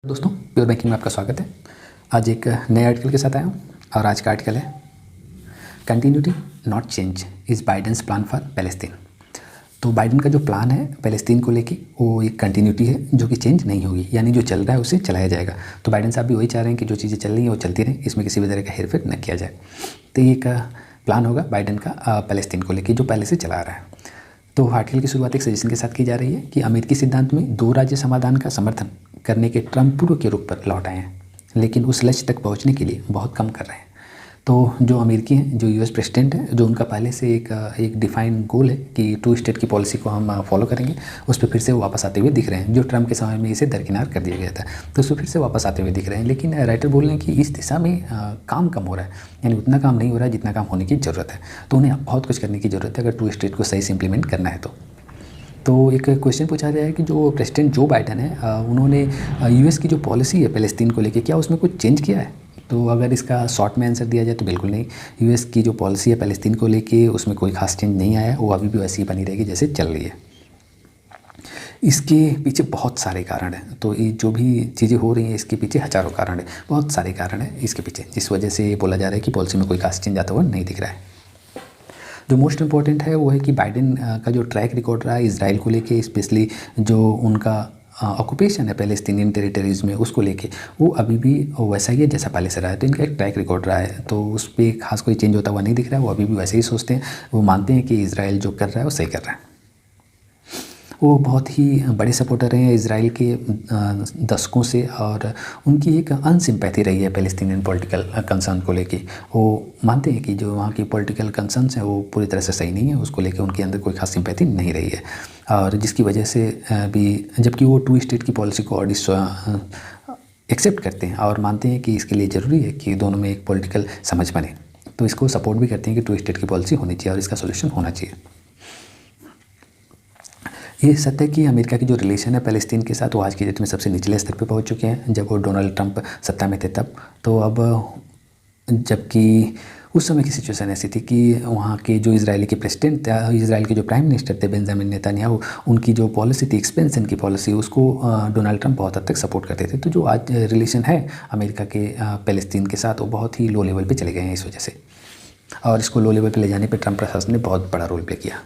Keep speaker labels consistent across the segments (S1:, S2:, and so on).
S1: दोस्तों, pure banking में आपका स्वागत है। आज एक नए आर्टिकल के साथ आया हूँ और आज का आर्टिकल है continuity not change is Biden's plan for Palestine. तो बाइडेन का जो प्लान है पैलेस्तीन को लेके वो एक कंटिन्यूटी है जो कि चेंज नहीं होगी, यानी जो चल रहा है उसे चलाया जाएगा। तो बाइडेन साहब भी वही चाह रहे हैं कि जो चीज़ें चल रही हैं वो चलती रहें, इसमें किसी भी तरह का हेरफेर न किया जाए। तो ये एक प्लान होगा बाइडेन का पैलेस्तीन को लेकर जो पहले से चला रहा है। तो आर्टिकल की शुरुआत एक सजेशन के साथ की जा रही है कि अमेरिकी सिद्धांत में दो राज्य समाधान का समर्थन करने के ट्रम्प पूर्व के रूप पर लौट आए हैं, लेकिन उस लक्ष्य तक पहुंचने के लिए बहुत कम कर रहे हैं। तो जो अमेरिकी हैं, जो यूएस प्रेसिडेंट है, जो उनका पहले से एक डिफाइंड गोल है कि 2 स्टेट की पॉलिसी को हम फॉलो करेंगे, उस पर फिर से वो वापस आते हुए दिख रहे हैं। जो ट्रम्प के समय में इसे दरकिनार कर दिया गया था, तो उस पर फिर से वापस आते हुए दिख रहे हैं। लेकिन राइटर बोल रहे हैं कि इस दिशा में काम कम हो रहा है, यानी उतना काम नहीं हो रहा है जितना काम होने की ज़रूरत है। तो उन्हें बहुत कुछ करने की ज़रूरत है अगर 2 स्टेट को सही से इम्प्लीमेंट करना है। तो एक क्वेश्चन पूछा गया है कि जो प्रेसिडेंट जो बाइडेन है उन्होंने यूएस की जो पॉलिसी है पैलेस्तीन को लेके, क्या उसमें कुछ चेंज किया है? तो अगर इसका शॉर्ट में आंसर दिया जाए तो बिल्कुल नहीं। यूएस की जो पॉलिसी है पैलेस्तीन को लेके उसमें कोई खास चेंज नहीं आया, वो अभी भी वैसी ही बनी रहेगी जैसे चल रही है। इसके पीछे बहुत सारे कारण हैं। तो ये जो भी चीज़ें हो रही हैं इसके पीछे हज़ारों कारण है, बहुत सारे कारण हैं इसके पीछे, जिस वजह से बोला जा रहा है कि पॉलिसी में कोई खास चेंज आता हुआ नहीं दिख रहा है। जो मोस्ट इम्पॉर्टेंट है वो है कि बाइडेन का जो ट्रैक रिकॉर्ड रहा है इसराइल को लेके, स्पेशली जो उनका ऑक्यूपेशन है पैलेस्टीनियन टेरिटरीज़ में, उसको लेके वो अभी भी वैसा ही है जैसा पहले से रहा है। तो इनका एक ट्रैक रिकॉर्ड रहा है, तो उस पर खास कोई चेंज होता हुआ नहीं दिख रहा है। वो अभी भी वैसे ही सोचते हैं, वो मानते हैं कि इसराइल जो कर रहा है वो सही कर रहा है। वो बहुत ही बड़े सपोर्टर रहे हैं इसराइल के दशकों से, और उनकी एक अनसिम्पैथी रही है पैलेस्टीनियन पॉलिटिकल कंसर्न को लेके। वो मानते हैं कि जो वहाँ की पॉलिटिकल कंसर्न्स हैं वो पूरी तरह से सही नहीं है, उसको लेके उनके अंदर कोई खास सिम्पैथी नहीं रही है, और जिसकी वजह से भी जबकि वो 2 स्टेट की पॉलिसी को एक्सेप्ट करते हैं और मानते हैं कि इसके लिए ज़रूरी है कि दोनों में एक पॉलिटिकल समझ बने, तो इसको सपोर्ट भी करते हैं कि 2 स्टेट की पॉलिसी होनी चाहिए और इसका सोल्यूशन होना चाहिए। ये सत्य है कि अमेरिका की जो रिलेशन है पैलेस्तीन के साथ वो आज की डेट में सबसे निचले स्तर पे पहुंच चुके हैं। जब वो डोनाल्ड ट्रंप सत्ता में थे तब, तो अब जबकि उस समय की सिचुएशन ऐसी थी कि वहाँ के जो इजरायली के प्रेसिडेंट थे, इजराइल के जो प्राइम मिनिस्टर थे बेंजामिन नेतन्याहू, उनकी जो पॉलिसी थी एक्सपेंशन की पॉलिसी, उसको डोनाल्ड ट्रंप बहुत हद तक सपोर्ट करते थे। तो जो आज रिलेशन है अमेरिका के पैलेस्तीन के साथ वो बहुत ही लो लेवल पर चले गए हैं इस वजह से, और इसको लो लेवल पर ले जाने पर ट्रंप प्रशासन ने बहुत बड़ा रोल प्ले किया।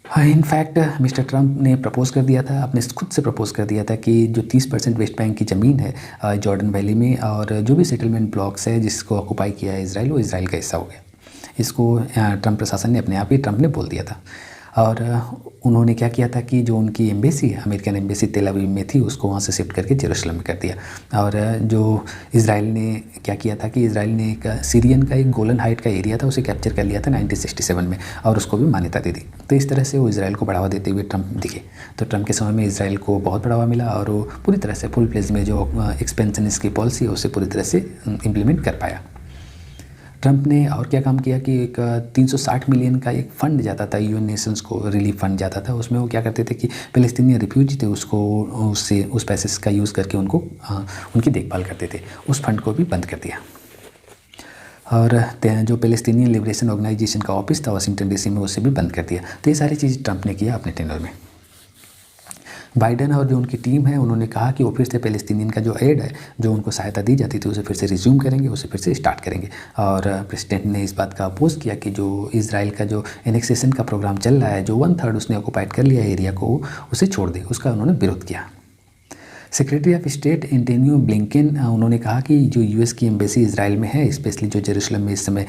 S1: इनफैक्ट मिस्टर ट्रंप ने प्रपोज़ कर दिया था, अपने खुद से प्रपोज़ कर दिया था कि जो 30% वेस्ट बैंक की ज़मीन है जॉर्डन वैली में, और जो भी सेटलमेंट ब्लॉक्स है जिसको ऑक्यूपाई किया है इसराइल, वो इसराइल का हिस्सा हो गया। इसको ट्रंप प्रशासन ने अपने आप ही ट्रंप ने बोल दिया था। और उन्होंने क्या किया था कि जो उनकी एम्बेसी है, अमेरिकन एम्बेसी तेल अवीव में थी, उसको वहाँ से शिफ्ट करके जेरूसलम में कर दिया। और जो इसराइल ने क्या किया था कि इसराइल ने एक सीरियन का एक गोलन हाइट का एरिया था, उसे कैप्चर कर लिया था 1967 में, और उसको भी मान्यता दे दी। तो इस तरह से वो इसराइल को बढ़ावा देते हुए ट्रंप दिखे। तो ट्रंप के समय में इसराइल को बहुत बढ़ावा मिला, और वो पूरी तरह से फुल प्लेज में जो एक्सपेंशनिस्ट की पॉलिसी है उसे पूरी तरह से इम्प्लीमेंट कर पाया। ट्रंप ने और क्या काम किया कि एक 360 मिलियन का एक फ़ंड जाता था यूएन नेशंस को, रिलीफ फंड जाता था। उसमें वो क्या करते थे कि फ़िलिस्तीनी रिफ्यूजी थे उसको उससे उस पैसे का यूज़ करके उनको उनकी देखभाल करते थे। उस फंड को भी बंद कर दिया। और जो फ़िलिस्तीनी लिबरेशन ऑर्गेनाइजेशन का ऑफिस था वाशिंगटन डीसी में, उसे भी बंद कर दिया। तो ये सारी चीज़ ट्रंप ने किया अपने टेन्योर में। बाइडेन और जो उनकी टीम है उन्होंने कहा कि वो फिर से फ़िलिस्तीनियन का जो एड है, जो उनको सहायता दी जाती थी, उसे फिर से रिज्यूम करेंगे, उसे फिर से स्टार्ट करेंगे। और प्रेसिडेंट ने इस बात का अपोज किया कि जो इसराइल का जो एनेक्सेशन का प्रोग्राम चल रहा है, जो 1/3 उसने ऑक्यूपाइड कर लिया एरिया को, उसे छोड़ दे, उसका उन्होंने विरोध किया। Secretary of state Antonio Blinken उन्होंने कहा कि जो यूएस की एम्बेसी इसराइल में है, स्पेशली जो जेरूसलम में इस समय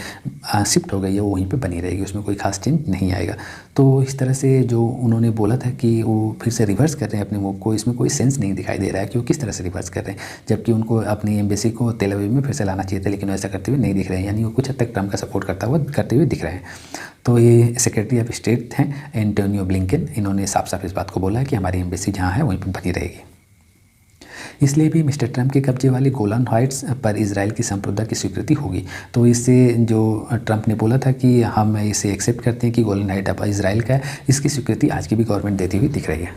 S1: शिफ्ट हो गई है, वो वहीं पे बनी रहेगी, उसमें कोई खास चेंज नहीं आएगा। तो इस तरह से जो उन्होंने बोला था कि वो फिर से रिवर्स कर रहे हैं अपने मूव को, इसमें कोई सेंस नहीं दिखाई दे रहा है कि वो किस तरह से रिवर्स कर रहे हैं, जबकि उनको अपनी एम्बेसी को तेल अवीव में फिर से लाना चाहिए था, लेकिन ऐसा करते हुए नहीं दिख रहे हैं। यानी वो कुछ हद तक ट्रंप का सपोर्ट करते हुए दिख रहे हैं। तो ये सेक्रेटरी ऑफ स्टेट हैं एंटोनियो ब्लिंकेन, इन्होंने साफ साफ इस बात को बोला है कि हमारी एम्बेसी जहाँ है वहीं पर बनी रहेगी। इसलिए भी मिस्टर ट्रंप के कब्जे वाले गोलान हाइट्स पर इजराइल की संप्रभुता की स्वीकृति होगी। तो इससे जो ट्रंप ने बोला था कि हम इसे एक्सेप्ट करते हैं कि गोलान हाइट अब इजराइल का है, इसकी स्वीकृति आज की भी गवर्नमेंट देती हुई दिख रही है।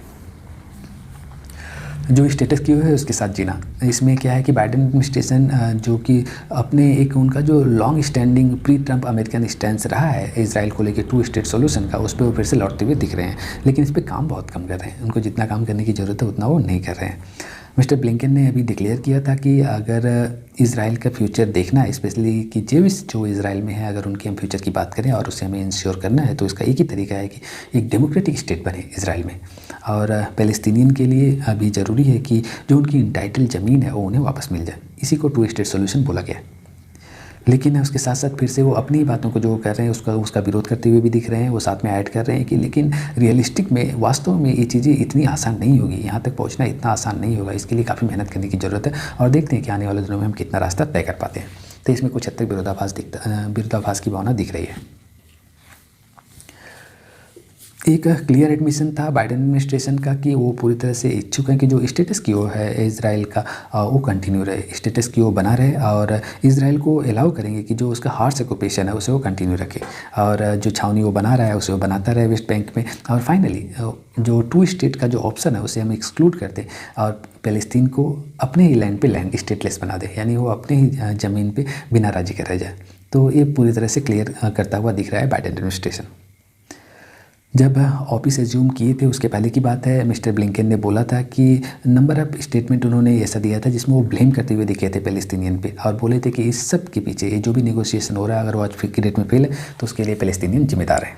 S1: जो स्टेटस क्यू है उसके साथ जीना, इसमें क्या है कि बाइडेन एडमिनिस्ट्रेशन जो कि अपने एक उनका जो long standing pre Trump American stance रहा है इसराइल को लेकर 2 स्टेट सॉल्यूशन का, उस पर वो फिर से लौटते हुए दिख रहे हैं, लेकिन इस पर काम बहुत कम कर रहे हैं। उनको जितना काम करने की ज़रूरत है उतना वो नहीं कर रहे हैं। मिस्टर ब्लिंकन ने अभी डिक्लेयर किया था कि अगर इज़राइल का फ्यूचर देखना है, स्पेशली कि जेविस जो इज़राइल में है, अगर उनके हम फ्यूचर की बात करें और उसे हमें इंश्योर करना है, तो इसका एक ही तरीका है कि एक डेमोक्रेटिक स्टेट बने इज़राइल में। और पैलेस्टीनियन के लिए अभी ज़रूरी है कि जो उनकी इंटाइटल ज़मीन है वो उन्हें वापस मिल जाए। इसी को टू स्टेट सोल्यूशन बोला गया। लेकिन उसके साथ साथ फिर से वो अपनी बातों को जो कर रहे हैं उसका विरोध करते हुए भी दिख रहे हैं। वो साथ में ऐड कर रहे हैं कि लेकिन रियलिस्टिक में वास्तव में ये चीज़ें इतनी आसान नहीं होगी, यहाँ तक पहुँचना इतना आसान नहीं होगा। इसके लिए काफ़ी मेहनत करने की ज़रूरत है और देखते हैं कि आने वाले दिनों में हम कितना रास्ता तय कर पाते हैं। तो इसमें कुछ हद तक विरोधाभास की भावना दिख रही है। एक क्लियर एडमिशन था बाइडेन एडमिनिस्ट्रेशन का कि वो पूरी तरह से इच्छुक हैं कि जो स्टेटस क्वो है इज़राइल का वो कंटिन्यू रहे, स्टेटस क्वो बना रहे और इज़राइल को अलाउ करेंगे कि जो उसका हार्श ऑक्यूपेशन है उसे वो कंटिन्यू रखे और जो छावनी वो बना रहा है उसे वो बनाता रहे वेस्ट बैंक में। और फाइनली जो टू स्टेट का जो ऑप्शन है उसे हम एक्सक्लूड करते और पैलेस्तीन को अपने ही लैंड पे लैंड स्टेटलेस बना दे, यानी वो अपने ही ज़मीन पे बिना राजी के रह जाए। तो ये पूरी तरह से क्लियर करता हुआ दिख रहा है बाइडेन एडमिनिस्ट्रेशन। जब ऑफिस एज्यूम किए थे उसके पहले की बात है, मिस्टर ब्लिंकन ने बोला था कि नंबर ऑफ स्टेटमेंट उन्होंने ऐसा दिया था जिसमें वो ब्लेम करते हुए दिखे थे पैलेस्टीनियन पे और बोले थे कि इस सब के पीछे ये जो भी नेगोशिएशन हो रहा है अगर वो आज की डेट में फेल है तो उसके लिए पैलेस्टीनियन जिम्मेदार हैं।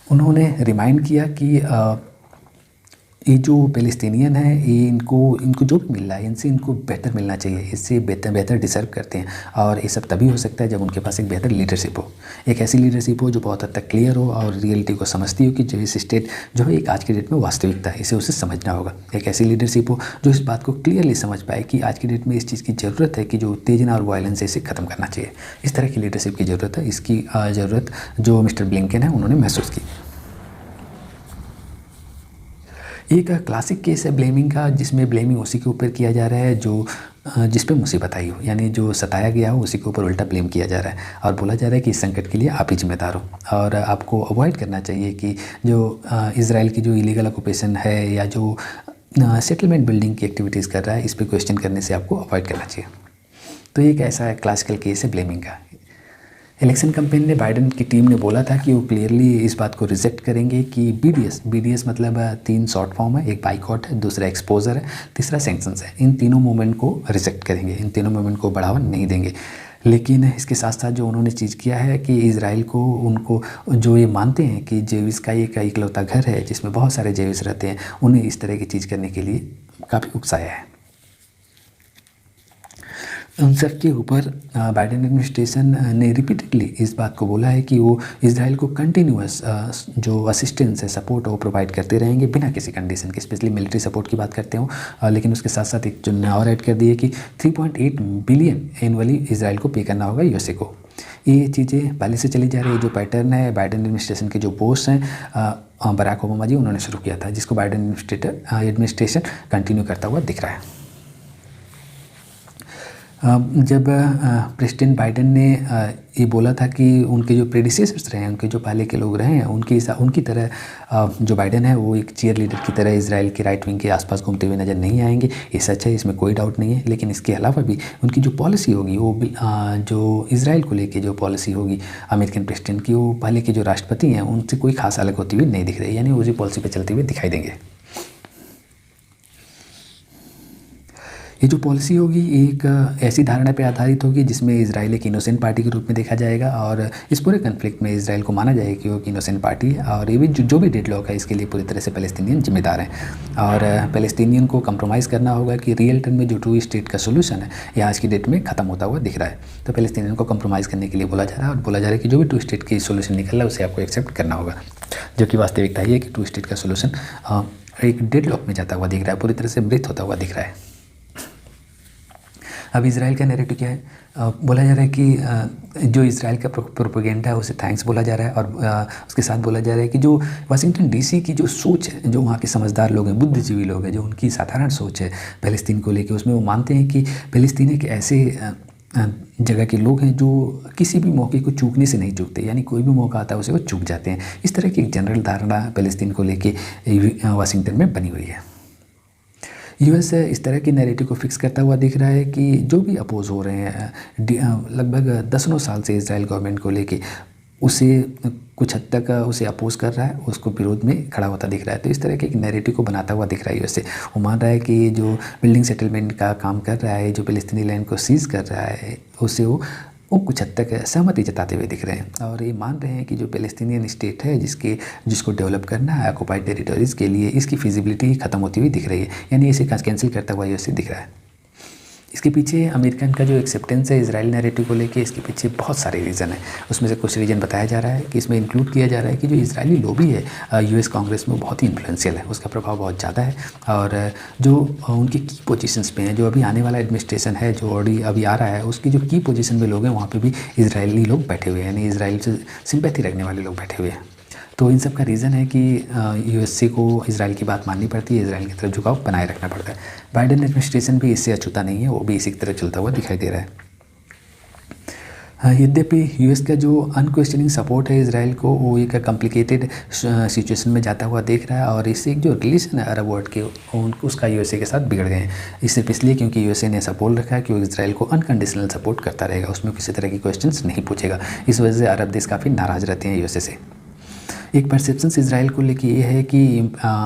S1: उन्होंने रिमाइंड किया कि ये जो पैलेस्टीनियन है ये इनको जो भी मिल रहा है इनसे इनको बेहतर मिलना चाहिए, इससे बेहतर डिजर्व करते हैं और ये सब तभी हो सकता है जब उनके पास एक बेहतर लीडरशिप हो, एक ऐसी लीडरशिप हो जो बहुत हद तक क्लियर हो और रियलिटी को समझती हो कि जो इस स्टेट जो है एक आज की डेट में वास्तविकता है, इसे उसे समझना होगा। एक ऐसी लीडरशिप हो जो इस बात को क्लियरली समझ पाए कि आज की डेट में इस चीज़ की ज़रूरत है कि जो उत्तेजना और वायलेंस है इसे ख़त्म करना चाहिए। इस तरह की लीडरशिप की ज़रूरत है। इसकी ज़रूरत जो मिस्टर ब्लिंकन है उन्होंने महसूस की। एक क्लासिक केस है ब्लेमिंग का, जिसमें ब्लेमिंग उसी के ऊपर किया जा रहा है जो जिस पे मुसीबत आई हो, यानी जो सताया गया हो उसी के ऊपर उल्टा ब्लेम किया जा रहा है और बोला जा रहा है कि इस संकट के लिए आप ही जिम्मेदार हो और आपको अवॉइड करना चाहिए कि जो इज़राइल की जो इलीगल ऑक्यूपेशन है या जो सेटलमेंट बिल्डिंग की एक्टिविटीज़ कर रहा है इस पर क्वेश्चन करने से आपको अवॉइड करना चाहिए। तो एक ऐसा क्लासिकल केस है ब्लेमिंग का। इलेक्शन कैंपेन ने बाइडेन की टीम ने बोला था कि वो क्लियरली इस बात को रिजेक्ट करेंगे कि बीडीएस मतलब 3 शॉर्ट फॉर्म है, एक बाइकॉट है, दूसरा एक्सपोजर है, तीसरा सैंक्शंस है। इन तीनों मूवमेंट को रिजेक्ट करेंगे, इन तीनों मूवमेंट को बढ़ावा नहीं देंगे। लेकिन इसके साथ साथ जो उन्होंने चीज़ किया है कि इज़राइल को उनको जो ये मानते हैं कि जेविस का एक इकलौता घर है जिसमें बहुत सारे जेविस रहते हैं, उन्हें इस तरह की चीज़ करने के लिए काफ़ी उकसाया है। उन सब के ऊपर बाइडेन एडमिनिस्ट्रेशन ने रिपीटेडली इस बात को बोला है कि वो इज़राइल को कंटिन्यूअस जो असिस्टेंस है, सपोर्ट है, वो प्रोवाइड करते रहेंगे बिना किसी कंडीशन के, स्पेशली मिलिट्री सपोर्ट की बात करते हो। लेकिन उसके साथ साथ एक जो और ऐड कर दी है कि 3.8 बिलियन एनुअली इज़राइल को पे करना होगा यूएसए को। ये चीज़ें पहले से चली जा रही है। जो पैटर्न है बाइडेन एडमिनिस्ट्रेशन के जो बोस हैं बराक ओबामा जी, उन्होंने शुरू किया था, जिसको बाइडेन एडमिनिस्ट्रेशन कंटिन्यू करता हुआ दिख रहा है। जब प्रेसिडेंट बाइडेन ने ये बोला था कि उनके जो प्रेडिसेसर्स रहे हैं, उनके जो पहले के लोग रहे हैं, उनकी तरह जो बाइडेन है वो एक चीयर लीडर की तरह इजराइल के राइट विंग के आसपास घूमते हुए नज़र नहीं आएंगे। ये सच है, इसमें कोई डाउट नहीं है। लेकिन इसके अलावा भी उनकी जो पॉलिसी होगी वो जो इजराइल को लेके जो पॉलिसी होगी अमेरिकन प्रेसिडेंट की, वो पहले के जो राष्ट्रपति हैं उनसे कोई खास अलग होती हुई नहीं दिख रही, यानी उसी पॉलिसी पर चलते हुए दिखाई देंगे। ये जो पॉलिसी होगी एक ऐसी धारणा पे आधारित होगी जिसमें इजराइल एक इनोसेंट पार्टी के रूप में देखा जाएगा और इस पूरे कन्फ्लिक्ट में इजराइल को माना जाएगा कि वो एक इनोसेंट पार्टी है और ये भी जो भी डेडलॉक है इसके लिए पूरी तरह से पैलेस्टीनियन जिम्मेदार हैं और पैलेस्टीनियन को कंप्रोमाइज़ करना होगा कि रियल टर्म में जो टू स्टेट का सोल्यूशन है ये आज की डेट में ख़त्म होता हुआ दिख रहा है। तो पैलेस्टीनियन को कंप्रोमाइज़ करने के लिए बोला जा रहा है और बोला जा रहा है कि जो भी टू स्टेट की सोल्यूशन निकल रहा है उसे आपको एक्सेप्ट करना होगा, जो कि वास्तविकता ही है कि टू स्टेट का सोल्यूशन एक डेडलॉक में जाता हुआ दिख रहा है, पूरी तरह से मृत होता हुआ दिख रहा है। अब इजराइल का नैरेटिव क्या है? बोला जा रहा है कि जो इजराइल का प्रोपेगेंडा है उसे थैंक्स बोला जा रहा है और उसके साथ बोला जा रहा है कि जो वाशिंगटन डीसी की जो सोच है, जो वहाँ के समझदार लोग हैं, बुद्धिजीवी लोग हैं, जो उनकी साधारण सोच है फ़लस्तीन को लेके, उसमें वो मानते हैं कि फ़लस्तीन एक ऐसे जगह के लोग हैं जो किसी भी मौके को चूकने से नहीं चूकते, यानी कोई भी मौका आता है उसे वो चूक जाते हैं। इस तरह की एक जनरल धारणा फ़लस्तीन को लेके वाशिंगटन में बनी हुई है। यूएस इस तरह की नैरेटिव को फिक्स करता हुआ दिख रहा है कि जो भी अपोज हो रहे हैं लगभग दसनों साल से इजराइल गवर्नमेंट को लेके, उसे कुछ हद तक उसे अपोज कर रहा है, उसको विरोध में खड़ा होता दिख रहा है। तो इस तरह के एक नैरेटिव को बनाता हुआ दिख रहा है यूएसए। वो मान रहा है कि जो बिल्डिंग सेटलमेंट का काम कर रहा है, जो फ़िलिस्तीनी लैंड को सीज़ कर रहा है, उसे वो कुछ हद तक सहमति जताते हुए दिख रहे हैं और ये मान रहे हैं कि जो पैलेस्टीनियन स्टेट है जिसको डेवलप करना है ऑक्युपाइड टेरिटरीज़ के लिए, इसकी फिजिबिलिटी खत्म होती हुई दिख रही है, यानी इसे कैंसिल करता हुआ यूएसए दिख रहा है। इसके पीछे अमेरिकन का जो एक्सेप्टेंस है इजराइल नैरेटिव को लेके, इसके पीछे बहुत सारे रीज़न है। उसमें से कुछ रीज़न बताया जा रहा है कि इसमें इंक्लूड किया जा रहा है कि जो इजरायली लॉबी है यूएस कांग्रेस में बहुत ही इन्फ्लुएंशियल है, उसका प्रभाव बहुत ज़्यादा है और जो उनकी की पोजीशंस पे हैं, जो अभी आने वाला एडमिनिस्ट्रेशन है जो ऑलरेडी अभी आ रहा है, उसकी जो की पोजीशन में लोग हैं वहाँ पर भी इजरायली लोग बैठे हुए हैं, यानी इजराइल से सिंपैथी रखने वाले लोग बैठे हुए हैं। तो इन सब का रीज़न है कि यूएसए को इजराइल की बात माननी पड़ती है, इजराइल की तरफ झुकाव बनाए रखना पड़ता है। बाइडेन एडमिनिस्ट्रेशन भी इससे अछूता नहीं है, वो भी इसी की तरह चलता हुआ दिखाई दे रहा है। यद्यपि यूएस का जो अनक्वेश्चनिंग सपोर्ट है इजराइल को, वो एक कॉम्प्लिकेटेड सिचुएशन में जाता हुआ देख रहा है और इससे एक जो रिलेशन है अरब वर्ल्ड के उसका यूएसए के साथ बिगड़ गए हैं। इस सिर्फ इसलिए क्योंकि यूएसए ने ऐसा बोल रखा है कि वो इजराइल को अनकंडीशनल सपोर्ट करता रहेगा, उसमें किसी तरह की क्वेश्चंस नहीं पूछेगा। इस वजह से अरब देश काफ़ी नाराज़ रहते हैं यूएसए से। एक परसेप्शन इजराइल को लेके ये है कि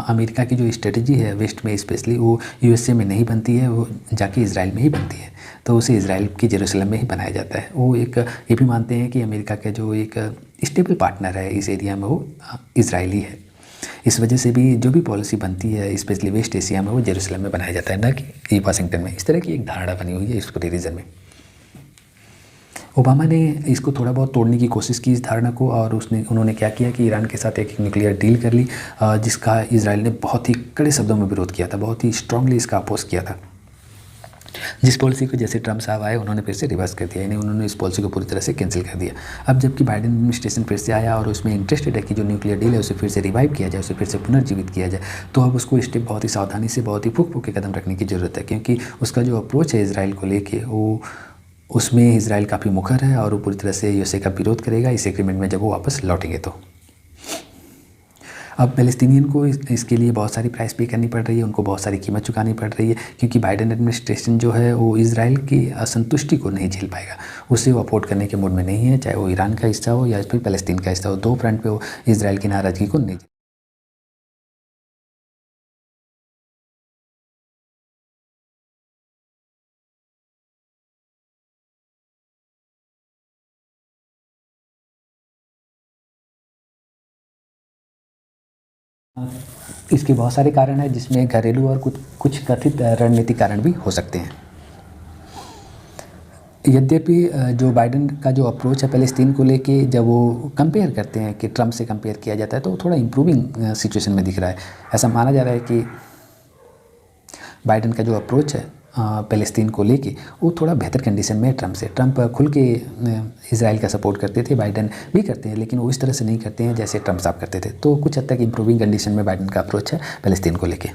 S1: अमेरिका की जो स्ट्रेटजी है वेस्ट में स्पेशली, वो यूएसए में नहीं बनती है, वो जाके इजराइल में ही बनती है। तो उसे इजराइल की जेरूसलम में ही बनाया जाता है। वो एक ये भी मानते हैं कि अमेरिका का जो एक स्टेबल पार्टनर है इस एरिया में वो इजराइली है। इस वजह से भी जो भी पॉलिसी बनती है स्पेशली वेस्ट एशिया में वो जेरूसलम में बनाया जाता है, ना कि वाशिंगटन में। इस तरह की एक धारणा बनी हुई है इस पूरे रीजन में। ओबामा ने इसको थोड़ा बहुत तोड़ने की कोशिश की इस धारणा को, और उन्होंने क्या किया कि ईरान के साथ एक न्यूक्लियर डील कर ली, जिसका इजराइल ने बहुत ही कड़े शब्दों में विरोध किया था, बहुत ही स्ट्रांगली इसका अपोज किया था। जिस पॉलिसी को जैसे ट्रम्प साहब आए उन्होंने फिर से रिवर्स कर दिया, यानी उन्होंने इस पॉलिसी को पूरी तरह से कैंसिल कर दिया। अब जबकि बाइडेन एडमिनिस्ट्रेशन फिर से आया और उसमें इंटरेस्टेड है कि जो न्यूक्लियर डील है उसे फिर से रिवाइव किया जाए, उसे फिर से पुनर्जीवित किया जाए, तो अब उसको स्टेप बहुत ही सावधानी से, बहुत ही फूक फूक के कदम रखने की ज़रूरत है, क्योंकि उसका जो अप्रोच है इसराइल को लेके वो उसमें इजराइल काफ़ी मुखर है और वो पूरी तरह से यूएसए का विरोध करेगा इस एग्रीमेंट में जब वो वापस लौटेंगे। तो अब पैलेस्टीनियन को इसके लिए बहुत सारी प्राइस पे करनी पड़ रही है, उनको बहुत सारी कीमत चुकानी पड़ रही है, क्योंकि बाइडेन एडमिनिस्ट्रेशन जो है वो इजराइल की असंतुष्टि को नहीं झेल पाएगा, उसे वो अफोर्ड करने के मूड में नहीं है, चाहे वो ईरान का हिस्सा हो या फिर पैलेस्टीन का हिस्सा हो। दो फ्रंट पे वो इजराइल की नाराज़गी को नहीं इसके बहुत सारे कारण हैं, जिसमें घरेलू और कुछ कथित रणनीतिक कारण भी हो सकते हैं। यद्यपि जो बाइडेन का जो अप्रोच है पैलेस्टीन को लेके, जब वो कंपेयर करते हैं कि ट्रम्प से कंपेयर किया जाता है, तो वो थोड़ा इम्प्रूविंग सिचुएशन में दिख रहा है। ऐसा माना जा रहा है कि बाइडेन का जो अप्रोच है पैलेस्तीन को लेके वो थोड़ा बेहतर कंडीशन में है ट्रम्प से। ट्रम्प खुल के इजराइल का सपोर्ट करते थे, बाइडेन भी करते हैं, लेकिन वो इस तरह से नहीं करते हैं जैसे ट्रम्प साहब करते थे। तो कुछ हद तक इम्प्रूविंग कंडीशन में बाइडेन का अप्रोच है पैलेस्तीन को लेके।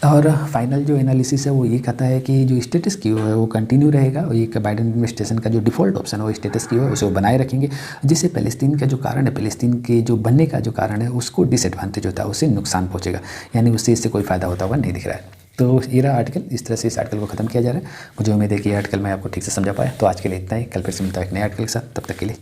S1: और फाइनल जो एनालिसिस है वो ये कहता है कि जो स्टेटस क्यू है वो कंटिन्यू रहेगा, और ये बाइडेन एडमिनिस्ट्रेशन का जो डिफ़ॉल्ट ऑप्शन है वो स्टेटस क्यू है, उसे वो बनाए रखेंगे, जिससे पैलेस्तीन का जो कारण है, पैलेस्तीन के जो बनने का जो कारण है उसको डिसएडवांटेज होता है, उससे नुकसान पहुँचेगा, यानी उससे इससे कोई फ़ायदा होता हुआ नहीं दिख रहा है। तो ये रहा आर्टिकल, इस तरह से इस आर्टिकल को ख़त्म किया जा रहा है। मुझे उम्मीद है कि ये आर्टिकल मैं आपको ठीक से समझा पाया। तो आज के लिए इतना ही, कल फिर से मिलता है एक नए आर्टिकल के साथ, तब तक के लिए।